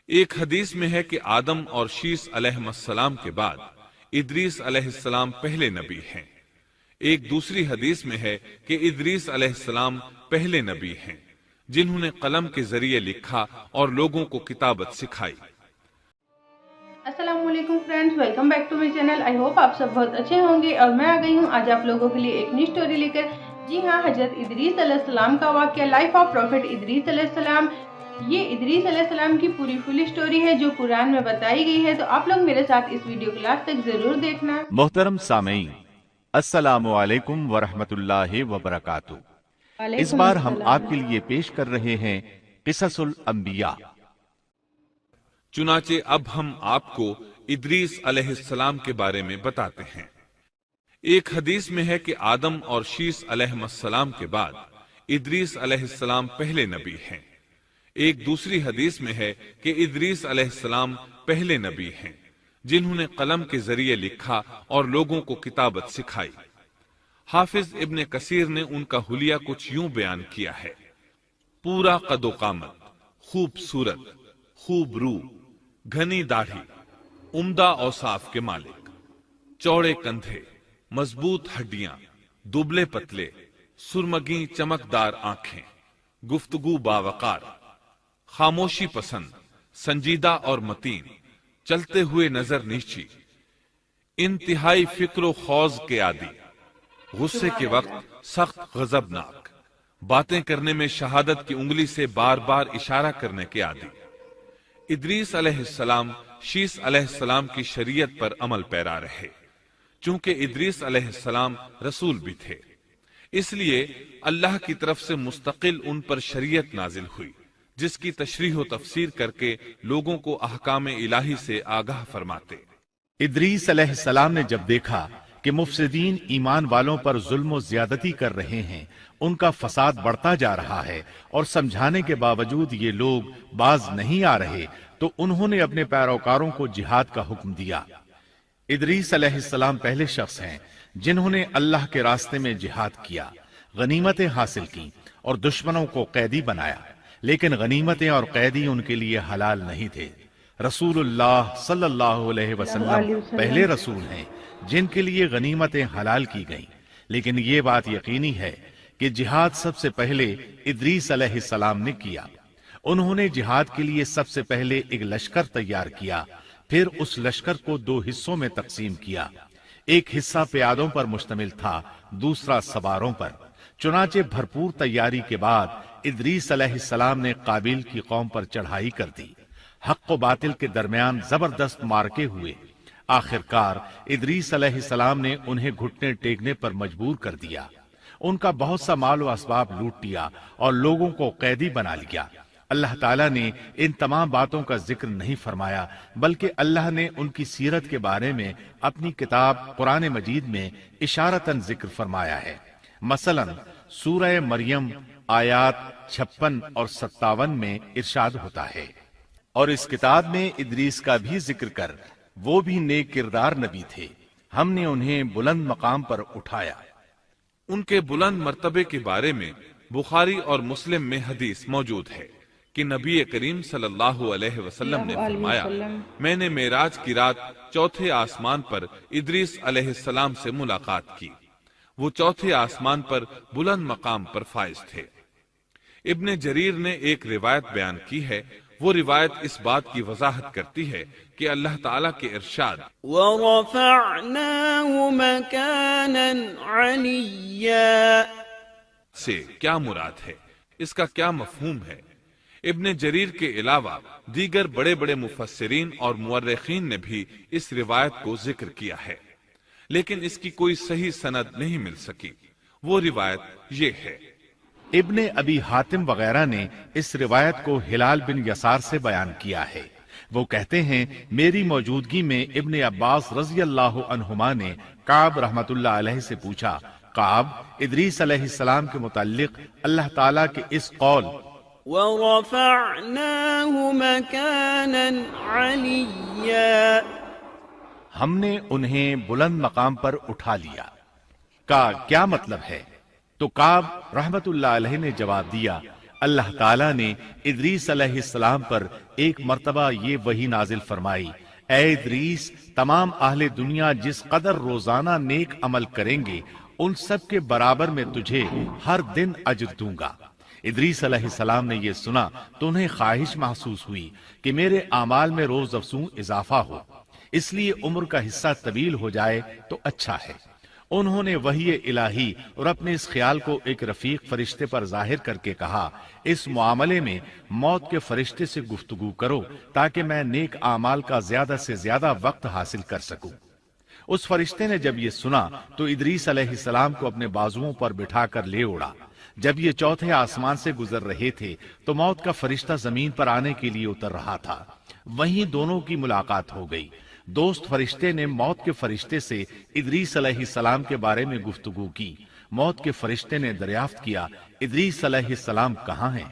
ایک حدیث میں ہے کہ آدم اور شیس علیہ السلام کے بعد ادریس علیہ السلام پہلے نبی ہیں۔ ایک دوسری حدیث میں ہے کہ ادریس علیہ السلام پہلے نبی ہیں جنہوں نے قلم کے ذریعے لکھا اور لوگوں کو کتابت سکھائی۔ السلام علیکم friends, welcome back to my channel. I hope آپ سب بہت اچھے ہوں گے اور میں آ گئی ہوں آج آپ لوگوں کے لیے ایک نئی سٹوری لے کر۔ جی ہاں، حضرت ادریس علیہ السلام کا واقعہ، لائف آف پروفیٹ ادریس علیہ السلام۔ یہ ادریس علیہ السلام کی پوری فل سٹوری ہے جو قرآن میں بتائی گئی ہے، تو آپ لوگ میرے ساتھ اس ویڈیو کو لاسٹ تک ضرور دیکھنا۔ محترم سامعین، السلام علیکم ورحمۃ اللہ وبرکاتہ۔ اس بار ہم آپ کے لیے پیش کر رہے ہیں قصص الانبیاء۔ چنانچہ اب ہم آپ کو ادریس علیہ السلام کے بارے میں بتاتے ہیں۔ ایک حدیث میں ہے کہ آدم اور شیس علیہ السلام کے بعد ادریس علیہ السلام پہلے نبی ہیں۔ ایک دوسری حدیث میں ہے کہ ادریس علیہ السلام پہلے نبی ہیں جنہوں نے قلم کے ذریعے لکھا اور لوگوں کو کتابت سکھائی۔ حافظ ابن کثیر نے ان کا حلیہ کچھ یوں بیان کیا ہے: پورا قد و قامت، خوبصورت، خوب رو، گھنی داڑھی، عمدہ اوصاف کے مالک، چوڑے کندھے، مضبوط ہڈیاں، دبلے پتلے، سرمگی چمکدار آنکھیں، گفتگو باوقار، خاموشی پسند، سنجیدہ اور متین، چلتے ہوئے نظر نیچی، انتہائی فکر و خوض کے عادی، غصے کے وقت سخت غضبناک، باتیں کرنے میں شہادت کی انگلی سے بار بار اشارہ کرنے کے عادی۔ ادریس علیہ السلام شیس علیہ السلام کی شریعت پر عمل پیرا رہے، چونکہ ادریس علیہ السلام رسول بھی تھے، اس لیے اللہ کی طرف سے مستقل ان پر شریعت نازل ہوئی جس کی تشریح و تفسیر کر کے لوگوں کو احکام الہی سے آگاہ فرماتے۔ ادریس علیہ السلام نے جب دیکھا کہ مفسدین ایمان والوں پر ظلم و زیادتی کر رہے ہیں، ان کا فساد بڑھتا جا رہا ہے اور سمجھانے کے باوجود یہ لوگ باز نہیں آ رہے، تو انہوں نے اپنے پیروکاروں کو جہاد کا حکم دیا۔ ادریس علیہ السلام پہلے شخص ہیں جنہوں نے اللہ کے راستے میں جہاد کیا، غنیمتیں حاصل کی اور دشمنوں کو قیدی بنایا، لیکن غنیمتیں اور قیدی ان کے لیے حلال نہیں تھے۔ رسول اللہ صلی اللہ علیہ وسلم پہلے رسول ہیں جن کے لیے غنیمتیں حلال کی گئیں، لیکن یہ بات یقینی ہے کہ جہاد سب سے پہلے ادریس علیہ السلام نے کیا۔ انہوں نے جہاد کے لیے سب سے پہلے ایک لشکر تیار کیا، پھر اس لشکر کو دو حصوں میں تقسیم کیا۔ ایک حصہ پیادوں پر مشتمل تھا، دوسرا سواروں پر۔ چنانچہ بھرپور تیاری کے بعد ادریس علیہ السلام نے قابیل کی قوم پر چڑھائی کر دی۔ حق و باطل کے درمیان زبردست مارکے ہوئے۔ آخرکار ادریس علیہ السلام نے انہیں گھٹنے ٹیکنے پر مجبور کر دیا، ان کا بہت سا مال و اسباب لوٹ لیا اور لوگوں کو قیدی بنا لیا۔ اللہ تعالیٰ نے ان تمام باتوں کا ذکر نہیں فرمایا، بلکہ اللہ نے ان کی سیرت کے بارے میں اپنی کتاب قرآن مجید میں اشارتاً ذکر فرمایا ہے۔ مثلا سورہ مریم آیات 56 اور 57 میں ارشاد ہوتا ہے: اور اس کتاب میں ادریس کا بھی ذکر کر، وہ بھی نیک کردار نبی تھے، ہم نے انہیں بلند مقام پر اٹھایا۔ ان کے بلند مرتبے کے بارے میں بخاری اور مسلم میں حدیث موجود ہے کہ نبی کریم صلی اللہ علیہ وسلم نے فرمایا: میں نے معراج کی رات چوتھے آسمان پر ادریس علیہ السلام سے ملاقات کی، وہ چوتھے آسمان پر بلند مقام پر فائز تھے۔ ابن جریر نے ایک روایت بیان کی ہے، وہ روایت اس بات کی وضاحت کرتی ہے کہ اللہ تعالیٰ کے ارشاد وَرَفَعْنَاهُ مَكَانًا عَلِيًّا سے کیا مراد ہے، اس کا کیا مفہوم ہے؟ ابن جریر کے علاوہ دیگر بڑے بڑے مفسرین اور مورخین نے بھی اس روایت کو ذکر کیا ہے، لیکن اس کی کوئی صحیح سند نہیں مل سکی۔ وہ روایت یہ ہے: ابن ابی حاتم وغیرہ نے اس روایت کو ہلال بن یسار سے بیان کیا ہے۔ وہ کہتے ہیں، میری موجودگی میں ابن عباس رضی اللہ عنہما نے کعب رحمت اللہ علیہ سے پوچھا، کعب، ادریس علیہ السلام کے متعلق اللہ تعالیٰ کے اس قول وَرَفَعْنَاهُ مَكَانًا عَلِيًّا ہم نے انہیں بلند مقام پر اٹھا لیا کا کیا مطلب ہے؟ تو کعب رحمت اللہ علیہ نے جواب دیا، اللہ تعالیٰ نے ادریس علیہ السلام پر ایک مرتبہ یہ وحی نازل فرمائی، اے ادریس، تمام اہل دنیا جس قدر روزانہ نیک عمل کریں گے ان سب کے برابر میں تجھے ہر دن اجر دوں گا۔ ادریس علیہ السلام نے یہ سنا تو انہیں خواہش محسوس ہوئی کہ میرے اعمال میں روز افزوں اضافہ ہو، اس لیے عمر کا حصہ طویل ہو جائے تو اچھا ہے۔ انہوں نے وحی الہی اور اپنے اس خیال کو ایک رفیق فرشتے پر ظاہر کر کے کہا، اس معاملے میں موت کے فرشتے سے گفتگو کرو تاکہ میں نیک اعمال کا زیادہ سے زیادہ وقت حاصل کر سکوں۔ اس فرشتے نے جب یہ سنا تو ادریس علیہ السلام کو اپنے بازوؤں پر بٹھا کر لے اڑا۔ جب یہ چوتھے آسمان سے گزر رہے تھے تو موت کا فرشتہ زمین پر آنے کے لیے اتر رہا تھا، وہیں دونوں کی ملاقات ہو گئی۔ دوست فرشتے نے موت کے فرشتے سے ادریس علیہ السلام کے بارے میں گفتگو کی۔ موت کے فرشتے نے دریافت کیا، ادریس علیہ السلام کہاں ہیں؟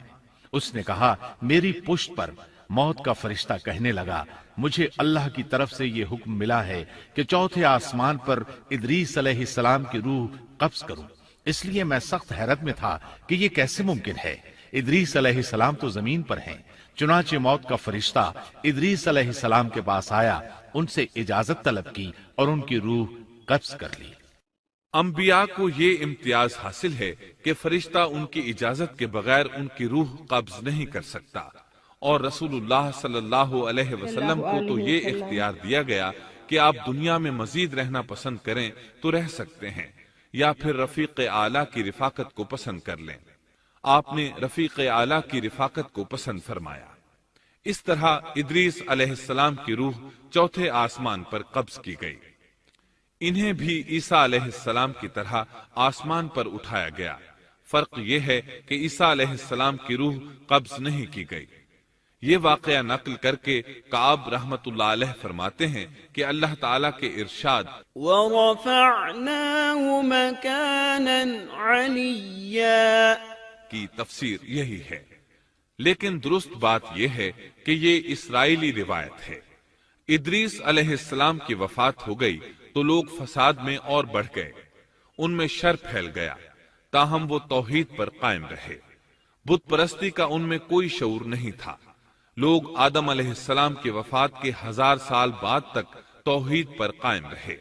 اس نے کہا، میری پشت پر۔ موت کا فرشتہ کہنے لگا، مجھے اللہ کی طرف سے یہ حکم ملا ہے کہ چوتھے آسمان پر ادریس علیہ السلام کی روح قبض کروں، اس لیے میں سخت حیرت میں تھا کہ یہ کیسے ممکن ہے۔ ادریس علیہ السلام تو زمین پر ہیں۔ چنانچہ موت کا فرشتہ ادریس علیہ السلام کے پاس آیا، ان سے اجازت طلب کی اور ان کی روح قبض کر لی۔ انبیاء کو یہ امتیاز حاصل ہے کہ فرشتہ ان کی اجازت کے بغیر ان کی روح قبض نہیں کر سکتا، اور رسول اللہ صلی اللہ علیہ وسلم کو تو یہ اختیار دیا گیا کہ آپ دنیا میں مزید رہنا پسند کریں تو رہ سکتے ہیں، یا پھر رفیق اعلیٰ کی رفاقت کو پسند کر لیں۔ آپ نے رفیق اعلیٰ کی رفاقت کو پسند فرمایا۔ اس طرح ادریس علیہ السلام کی روح چوتھے آسمان پر قبض کی گئی۔ انہیں بھی عیسیٰ علیہ السلام کی طرح آسمان پر اٹھایا گیا۔ فرق یہ ہے کہ عیسیٰ علیہ السلام کی روح قبض نہیں کی گئی۔ یہ واقعہ نقل کر کے کعب رحمت اللہ علیہ فرماتے ہیں کہ اللہ تعالیٰ کے ارشاد وَرَفَعْنَاهُ مَكَانًا عَلِيًّا کی تفسیر یہی ہے، لیکن درست بات یہ ہے کہ یہ اسرائیلی روایت ہے۔ ادریس علیہ السلام کی وفات ہو گئی تو لوگ فساد میں اور بڑھ گئے، ان میں شر پھیل گیا، تاہم وہ توحید پر قائم رہے۔ بت پرستی کا ان میں کوئی شعور نہیں تھا۔ لوگ آدم علیہ السلام کی وفات کے 1000 سال بعد تک توحید پر قائم رہے۔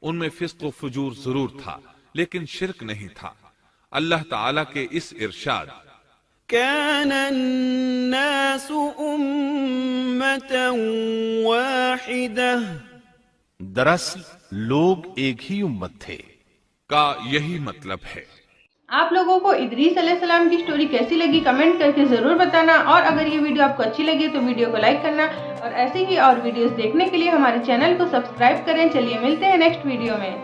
ان میں فسق و فجور ضرور تھا لیکن شرک نہیں تھا۔ اللہ تعالیٰ کے اس ارشاد كان الناس أمة واحدة دراصل لوگ ایک ہی امت تھے کا یہی مطلب ہے۔ آپ لوگوں کو ادریس علیہ السلام کی سٹوری کیسی لگی کمنٹ کر کے ضرور بتانا، اور اگر یہ ویڈیو آپ کو اچھی لگی تو ویڈیو کو لائک کرنا، اور ایسی ہی اور ویڈیوز دیکھنے کے لیے ہمارے چینل کو سبسکرائب کریں۔ چلیے ملتے ہیں نیکسٹ ویڈیو میں۔